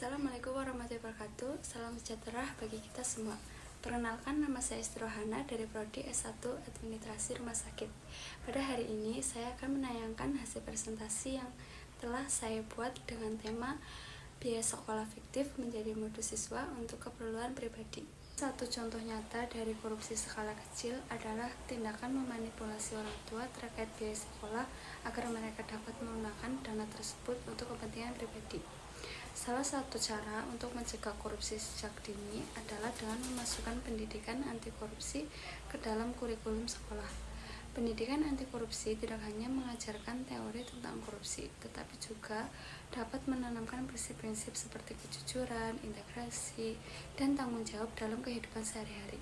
Assalamualaikum warahmatullahi wabarakatuh. Salam sejahtera bagi kita semua. Perkenalkan, nama saya Istri Rohana dari Prodi S1 Administrasi Rumah Sakit. Pada hari ini saya akan menayangkan hasil presentasi yang telah saya buat dengan tema biaya sekolah fiktif menjadi modus siswa untuk keperluan pribadi. Satu contoh nyata dari korupsi skala kecil adalah tindakan memanipulasi orang tua terkait biaya sekolah agar mereka dapat menggunakan dana tersebut untuk kepentingan pribadi. Salah satu cara untuk mencegah korupsi sejak dini adalah dengan memasukkan pendidikan anti korupsi ke dalam kurikulum sekolah. Pendidikan anti korupsi tidak hanya mengajarkan teori tentang korupsi, tetapi juga dapat menanamkan prinsip-prinsip seperti kejujuran, integrasi, dan tanggung jawab dalam kehidupan sehari-hari.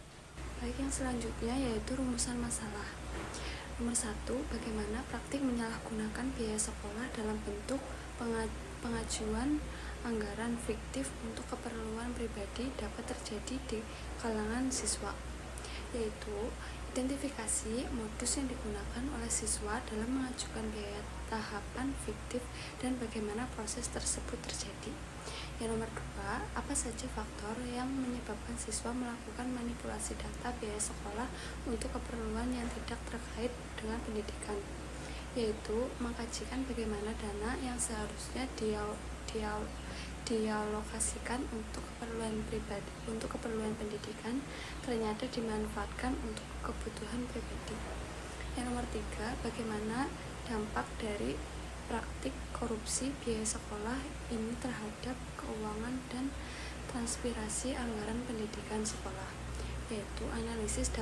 Baik, yang selanjutnya yaitu rumusan masalah. Nomor 1, bagaimana praktik menyalahgunakan biaya sekolah dalam bentuk pengajuan anggaran fiktif untuk keperluan pribadi dapat terjadi di kalangan siswa, yaitu identifikasi modus yang digunakan oleh siswa dalam mengajukan biaya tahapan fiktif dan bagaimana proses tersebut terjadi. Yang nomor 2, apa saja faktor yang menyebabkan siswa melakukan manipulasi data biaya sekolah untuk keperluan yang tidak terkait dengan pendidikan, yaitu mengkajikan bagaimana dana yang seharusnya dialokasikan untuk keperluan pendidikan ternyata dimanfaatkan untuk kebutuhan pribadi. Yang nomor 3, bagaimana dampak dari praktik korupsi biaya sekolah ini terhadap keuangan dan transparansi anggaran pendidikan sekolah, yaitu analisis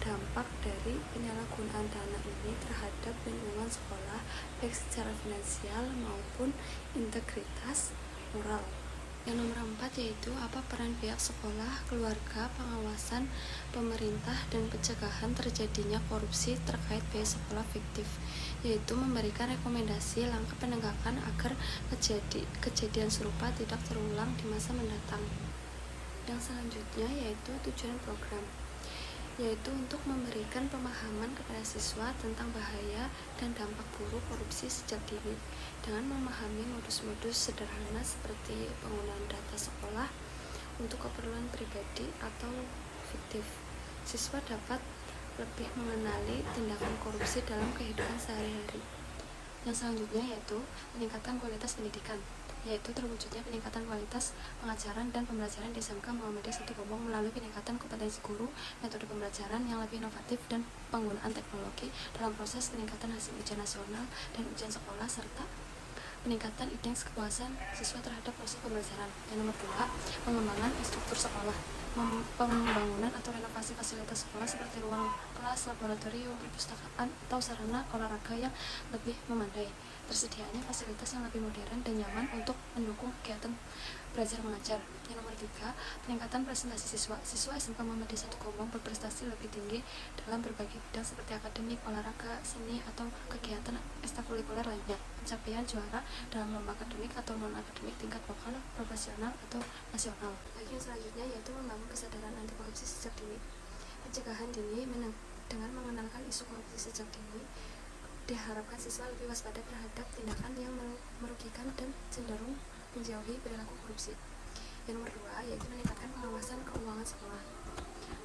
dampak dari penyalahgunaan dana ini terhadap lingkungan sekolah baik secara finansial maupun integritas moral. Yang nomor 4 yaitu apa peran pihak sekolah, keluarga, pengawasan, pemerintah, dan pencegahan terjadinya korupsi terkait biaya sekolah fiktif, yaitu memberikan rekomendasi langkah penegakan agar kejadian serupa tidak terulang di masa mendatang. Yang selanjutnya yaitu tujuan program, yaitu untuk memberikan pemahaman kepada siswa tentang bahaya dan dampak buruk korupsi sejak dini dengan memahami modus-modus sederhana seperti penggunaan data sekolah untuk keperluan pribadi atau fiktif. Siswa dapat lebih mengenali tindakan korupsi dalam kehidupan sehari-hari. Yang selanjutnya yaitu meningkatkan kualitas pendidikan, yaitu terwujudnya peningkatan kualitas pengajaran dan pembelajaran di SMK Muhammadiyah 1 Gombong melalui peningkatan kompetensi guru, metode pembelajaran yang lebih inovatif, dan penggunaan teknologi dalam proses peningkatan hasil ujian nasional dan ujian sekolah, serta peningkatan indeks kepuasan siswa terhadap proses pembelajaran. Yang nomor 2, pengembangan struktur sekolah, pembangunan atau renovasi fasilitas sekolah seperti ruang kelas, laboratorium, perpustakaan, atau sarana olahraga yang lebih memadai. Tersedianya fasilitas yang lebih modern dan nyaman untuk mendukung kegiatan belajar mengajar. Yang nomor 3, peningkatan prestasi siswa. Siswa SMK Muhammadiyah 1 Gombong berprestasi lebih tinggi dalam berbagai bidang seperti akademik, olahraga, seni, atau kegiatan ekstrakurikuler lainnya. Pencapaian juara dalam lomba akademik atau non-akademik tingkat lokal, profesional, atau nasional. Bagian selanjutnya yaitu membangun kesadaran anti korupsi sejak dini. Pencegahan dini dengan mengenalkan isu korupsi sejak dini diharapkan siswa lebih waspada terhadap tindakan yang merugikan dan cenderung menjauhi perilaku korupsi. Yang nomor 2 yaitu meningkatkan pengawasan keuangan sekolah.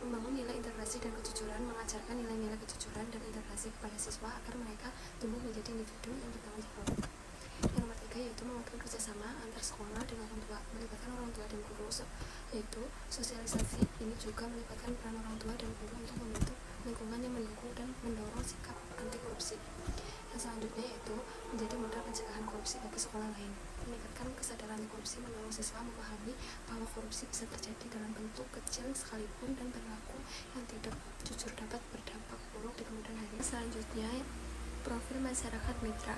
Membangun nilai integrasi dan kejujuran, mengajarkan nilai-nilai kejujuran dan integrasi kepada siswa agar mereka tumbuh menjadi individu yang bertanggung jawab. Yang nomor 3 yaitu menguatkan kerjasama antar sekolah dengan orang tua, melibatkan orang tua dan guru, yaitu sosialisasi ini juga melibatkan peran orang tua dan guru untuk membentuk lingkungan yang mendukung dan mendorong sikap anti korupsi. Yang selanjutnya yaitu menjadi modal pencegahan korupsi bagi sekolah lain. Meningkatkan kesadaran korupsi mendorong siswa memahami bahwa korupsi bisa terjadi dalam bentuk kecil sekalipun dan perilaku yang tidak jujur dapat berdampak buruk di kemudian hari. Selanjutnya, profil masyarakat mitra.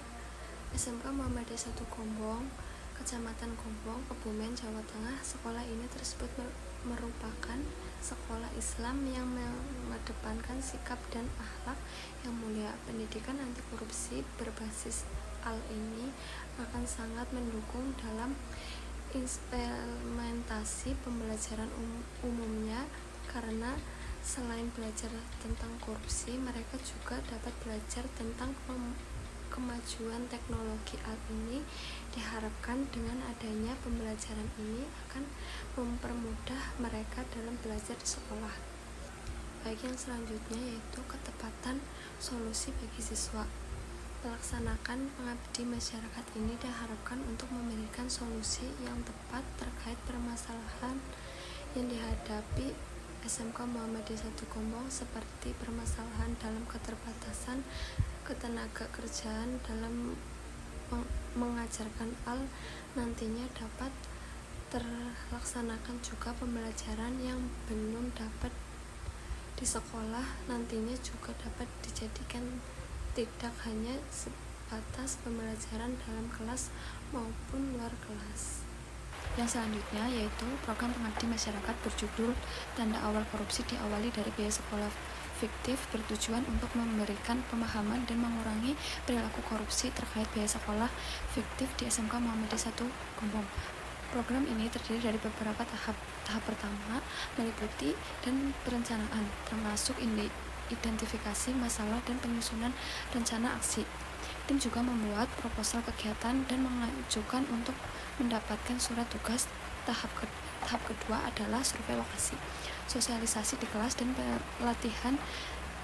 SMK Muhammadiyah 1 Gombong, Kecamatan Gombong, Kebumen, Jawa Tengah. Sekolah ini tersebut merupakan sekolah Islam yang mengedepankan sikap dan akhlak yang mulia. Pendidikan anti korupsi berbasis al ini akan sangat mendukung dalam implementasi pembelajaran umumnya, karena selain belajar tentang korupsi, mereka juga dapat belajar tentang kemajuan teknologi ini diharapkan dengan adanya pembelajaran ini akan mempermudah mereka dalam belajar di sekolah. Baik, yang selanjutnya yaitu ketepatan solusi bagi siswa. Melaksanakan pengabdi masyarakat ini diharapkan untuk memberikan solusi yang tepat terkait permasalahan yang dihadapi SMK Muhammadiyah 1 Gombong, seperti permasalahan dalam keterbatasan ketenaga kerjaan dalam mengajarkan nantinya dapat terlaksanakan juga pembelajaran yang belum dapat di sekolah nantinya juga dapat dijadikan tidak hanya sebatas pembelajaran dalam kelas maupun luar kelas. Yang selanjutnya yaitu program pengabdi masyarakat berjudul Tanda Awal Korupsi diawali dari biaya sekolah fiktif, bertujuan untuk memberikan pemahaman dan mengurangi perilaku korupsi terkait biaya sekolah fiktif di SMK Muhammadiyah 1 Gombong. Program ini terdiri dari beberapa tahap. Tahap pertama meliputi dan perencanaan, termasuk identifikasi masalah dan penyusunan rencana aksi. Tim juga membuat proposal kegiatan dan mengajukan untuk mendapatkan surat tugas. Tahap kedua adalah survei lokasi, sosialisasi di kelas, dan pelatihan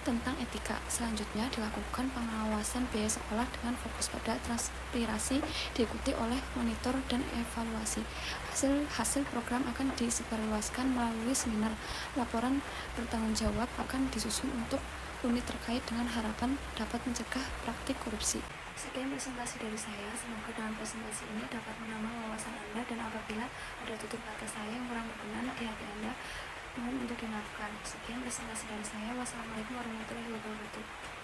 tentang etika. Selanjutnya dilakukan pengawasan biaya sekolah dengan fokus pada transpirasi, diikuti oleh monitor dan evaluasi. Hasil program akan disebarluaskan melalui seminar. Laporan bertanggung jawab akan disusun untuk unit terkait dengan harapan dapat mencegah praktik korupsi. Sekian presentasi dari saya, semoga dengan presentasi ini dapat menambah wawasan Anda, dan apabila ada tutur kata saya yang kurang berkenan di hati Anda, mohon untuk dimaafkan. Sekian presentasi dari saya. Wassalamualaikum warahmatullahi wabarakatuh.